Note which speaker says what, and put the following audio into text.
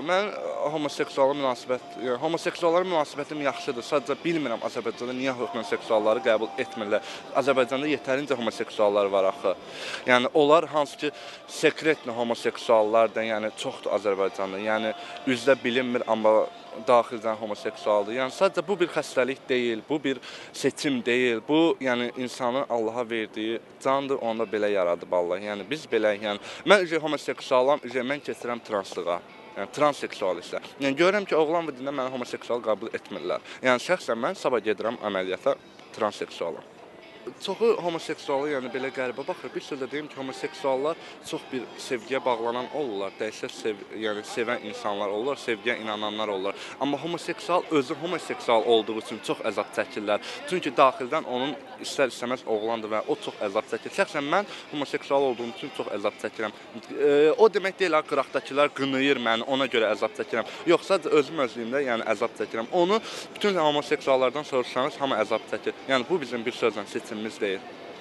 Speaker 1: Mən homoseksuallara münasibətim yaxşıdır. Sadəcə bilmirəm Azərbaycanda niyə homoseksualları qəbul etmirlər. Azərbaycanda yetərincə homoseksuallar var axı. Yəni onlar hansı ki sekretli homoseksuallar da, yəni çoxdur Azərbaycanda. Yəni üzdə bilinmir, amma daxildən homoseksualdır. Yəni sadəcə bu bir xəstəlik deyil, bu bir seçim deyil. Bu yəni insanın Allaha verdiyi candır, onda belə yaradıb Allah. Yəni biz belə, yəni mən homoseksualam, mən keçirəm translığa. Yəni transseksual isə. Yəni görürəm ki, oğlan və dinlə məni homoseksual qəbul etmirlər. Yəni şəxsən mən sabah gedirəm əməliyyata transseksualam. Çoxu homoseksualı yəni belə qəribə baxır. Bir sözlə deyim ki, homoseksuallar çox bir sevgiyə bağlanan olurlar, dəhşət yəni sevən insanlar olurlar, sevgiyə inananlar olurlar. Amma homoseksual özü homoseksual olduğu üçün çox əzab çəkirlər. Çünki daxildən onun istər-istəməz oğlandır və o çox əzab çəkir. Şəxsən mən homoseksual olduğum üçün çox əzab çəkirəm. O demək deyil, qıraqdakılar qınayır məni, ona görə əzab çəkirəm. Yoxsa özümdə yəni əzab çəkirəm. Onu bütün homoseksuallardan soruşsanız hamı əzab çəkir. Yəni bu bizim bir sözlə seçimimiz deyil.